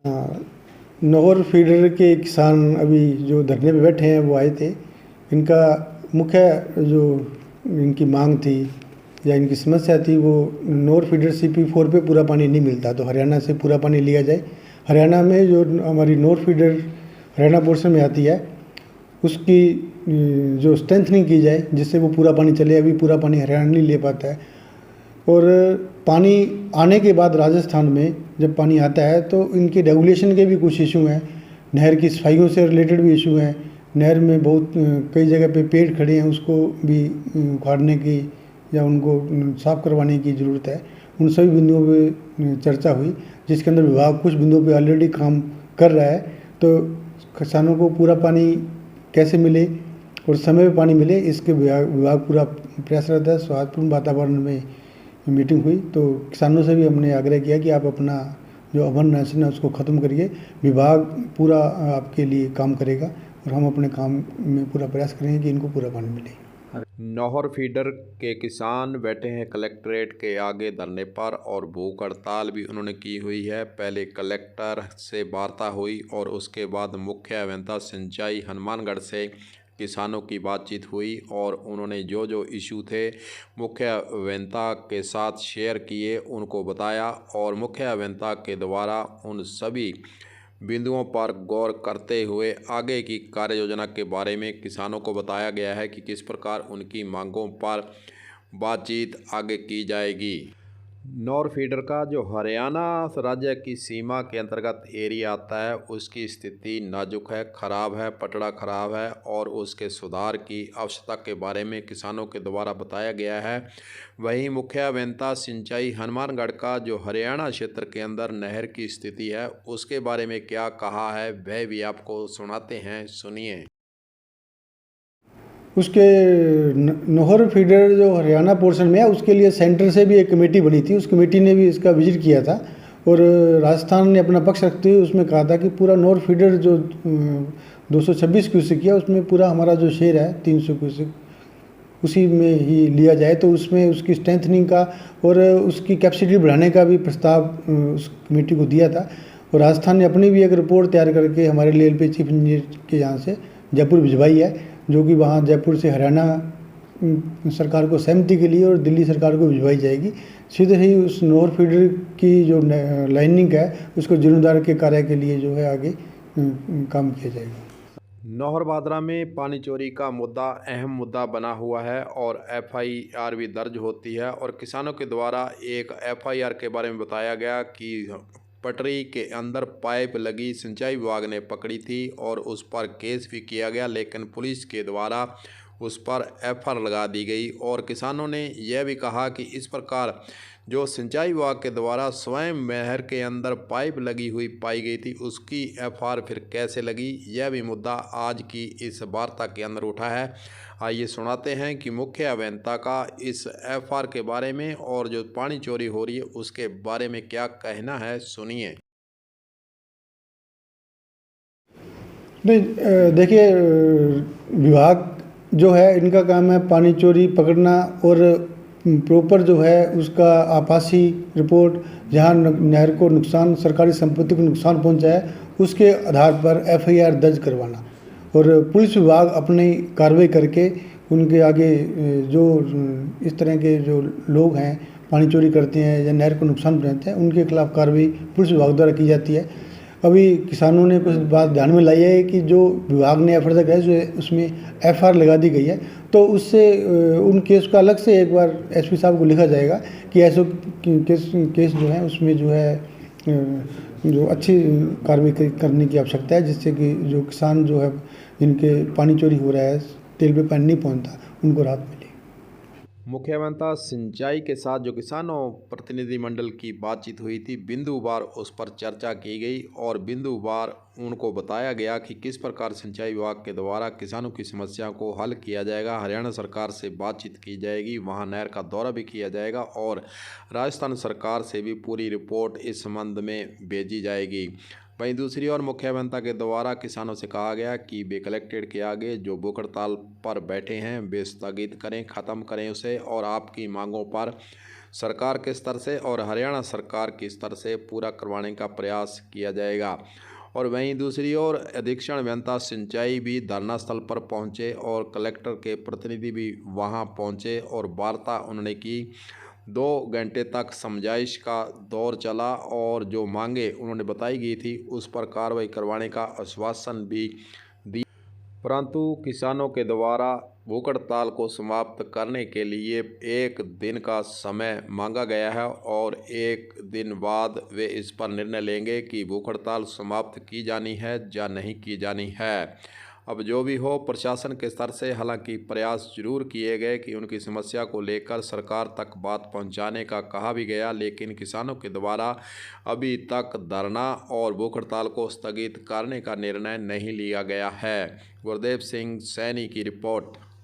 हाँ, नहर फीडर के किसान अभी जो धरने पे बैठे हैं वो आए थे। इनका मुख्य जो इनकी मांग थी या इनकी समस्या थी वो नहर फीडर CP4 पे पूरा पानी नहीं मिलता, तो हरियाणा से पूरा पानी लिया जाए। हरियाणा में जो हमारी नहर फीडर हरियाणा पोर्शन में आती है उसकी जो स्ट्रेंथनिंग की जाए जिससे वो पूरा पानी चले। अभी पूरा पानी हरियाणा नहीं ले पाता है। और पानी आने के बाद राजस्थान में जब पानी आता है तो इनके रेगुलेशन के भी कुछ इशू हैं। नहर की सफाइयों से रिलेटेड भी इशू हैं। नहर में बहुत कई जगह पे पेड़ खड़े हैं, उसको भी उखाड़ने की या उनको साफ़ करवाने की ज़रूरत है। उन सभी बिंदुओं पे चर्चा हुई, जिसके अंदर विभाग कुछ बिंदुओं पे ऑलरेडी काम कर रहा है। तो किसानों को पूरा पानी कैसे मिले और समय पे पानी मिले, इसके विभाग पूरा प्रयासरत है। सौहार्दपूर्ण वातावरण में मीटिंग हुई तो किसानों से भी हमने आग्रह किया कि आप अपना जो अमन राशन है उसको ख़त्म करिए। विभाग पूरा आपके लिए काम करेगा और हम अपने काम में पूरा प्रयास करेंगे कि इनको पूरा पानी मिले। नौहर फीडर के किसान बैठे हैं कलेक्ट्रेट के आगे धरने पर और भूख हड़ताल भी उन्होंने की हुई है। पहले कलेक्टर से वार्ता हुई और उसके बाद मुख्य अभियंता सिंचाई हनुमानगढ़ से किसानों की बातचीत हुई और उन्होंने जो जो इशू थे मुख्य अभियंता के साथ शेयर किए, उनको बताया और मुख्य अभियंता के द्वारा उन सभी बिंदुओं पर गौर करते हुए आगे की कार्य योजना के बारे में किसानों को बताया गया है कि किस प्रकार उनकी मांगों पर बातचीत आगे की जाएगी। नौर फीडर का जो हरियाणा राज्य की सीमा के अंतर्गत एरिया आता है उसकी स्थिति नाजुक है, ख़राब है, पटड़ा ख़राब है और उसके सुधार की आवश्यकता के बारे में किसानों के द्वारा बताया गया है। वहीं मुख्य अभियंता सिंचाई हनुमानगढ़ का जो हरियाणा क्षेत्र के अंदर नहर की स्थिति है उसके बारे में क्या कहा है वह भी आपको सुनाते हैं, सुनिए। उसके नहर फीडर जो हरियाणा पोर्शन में है उसके लिए सेंटर से भी एक कमेटी बनी थी। उस कमेटी ने भी इसका विजिट किया था और राजस्थान ने अपना पक्ष रखते हुए उसमें कहा था कि पूरा नहर फीडर जो 226 क्यूसेक किया उसमें पूरा हमारा जो शेयर है 300 क्यूसेक उसी में ही लिया जाए। तो उसमें उसकी स्ट्रेंथनिंग का और उसकी कैपेसिटी बढ़ाने का भी प्रस्ताव उस कमेटी को दिया था। और राजस्थान ने अपनी भी एक रिपोर्ट तैयार करके हमारे LLP चीफ इंजीनियर के यहाँ से जयपुर भिजवाई है, जो कि वहाँ जयपुर से हरियाणा सरकार को सहमति के लिए और दिल्ली सरकार को भिजवाई जाएगी। सीधे ही उस नहर फीडर की जो लाइनिंग है उसको जीर्णोद्धार के कार्य के लिए जो है आगे काम किया जाएगा। नौहर बादरा में पानी चोरी का मुद्दा अहम मुद्दा बना हुआ है और FIR भी दर्ज होती है और किसानों के द्वारा एक FIR के बारे में बताया गया कि पटरी के अंदर पाइप लगी सिंचाई विभाग ने पकड़ी थी और उस पर केस भी किया गया, लेकिन पुलिस के द्वारा उस पर FIR लगा दी गई। और किसानों ने यह भी कहा कि इस प्रकार जो सिंचाई विभाग के द्वारा स्वयं नहर के अंदर पाइप लगी हुई पाई गई थी उसकी FIR फिर कैसे लगी, यह भी मुद्दा आज की इस वार्ता के अंदर उठा है। आइए सुनाते हैं कि मुख्य अभियंता का इस FIR के बारे में और जो पानी चोरी हो रही है उसके बारे में क्या कहना है, सुनिए। नहीं, देखिए, विभाग जो है इनका काम है पानी चोरी पकड़ना और प्रॉपर जो है उसका आभासी रिपोर्ट जहाँ नहर को नुकसान, सरकारी संपत्ति को नुकसान पहुंचा है उसके आधार पर FIR दर्ज करवाना और पुलिस विभाग अपनी कार्रवाई करके उनके आगे जो इस तरह के जो लोग हैं पानी चोरी करते हैं या नहर को नुकसान पहुंचाते हैं उनके खिलाफ कार्रवाई पुलिस विभाग द्वारा की जाती है। अभी किसानों ने कुछ बात ध्यान में लाई है कि जो विभाग ने FIR लगाई जो उसमें FIR लगा दी गई है, तो उससे उन केस का अलग से एक बार SP साहब को लिखा जाएगा कि ऐसे केस जो है उसमें जो है जो अच्छी कार्रवाई करने की आवश्यकता है, जिससे कि जो किसान जो है जिनके पानी चोरी हो रहा है, तेल पे पानी नहीं पहुंचता, उनको राहत मिले। मुख्य अभियंता सिंचाई के साथ जो किसानों प्रतिनिधिमंडल की बातचीत हुई थी बिंदुवार उस पर चर्चा की गई और बिंदुवार उनको बताया गया कि किस प्रकार सिंचाई विभाग के द्वारा किसानों की समस्या को हल किया जाएगा। हरियाणा सरकार से बातचीत की जाएगी, वहां नहर का दौरा भी किया जाएगा और राजस्थान सरकार से भी पूरी रिपोर्ट इस संबंध में भेजी जाएगी। वहीं दूसरी ओर मुख्य अभियंता के द्वारा किसानों से कहा गया कि वे कलेक्ट्रेट के आगे जो भूख हड़ताल पर बैठे हैं वे स्थगित करें, ख़त्म करें उसे और आपकी मांगों पर सरकार के स्तर से और हरियाणा सरकार के स्तर से पूरा करवाने का प्रयास किया जाएगा। और वहीं दूसरी ओर अधीक्षण अभियंता सिंचाई भी धरना स्थल पर पहुंचे और कलेक्टर के प्रतिनिधि भी वहां पहुंचे और वार्ता उन्होंने की। 2 घंटे तक समझाइश का दौर चला और जो मांगे उन्होंने बताई गई थी उस पर कार्रवाई करवाने का आश्वासन भी दिया, परंतु किसानों के द्वारा भूख हड़ताल को समाप्त करने के लिए 1 दिन का समय मांगा गया है और 1 दिन बाद वे इस पर निर्णय लेंगे कि भूख हड़ताल समाप्त की जानी है या नहीं की जानी है। अब जो भी हो, प्रशासन के स्तर से हालांकि प्रयास जरूर किए गए कि उनकी समस्या को लेकर सरकार तक बात पहुंचाने का कहा भी गया, लेकिन किसानों के द्वारा अभी तक धरना और भूख हड़ताल को स्थगित करने का निर्णय नहीं लिया गया है। गुरदेव सिंह सैनी की रिपोर्ट।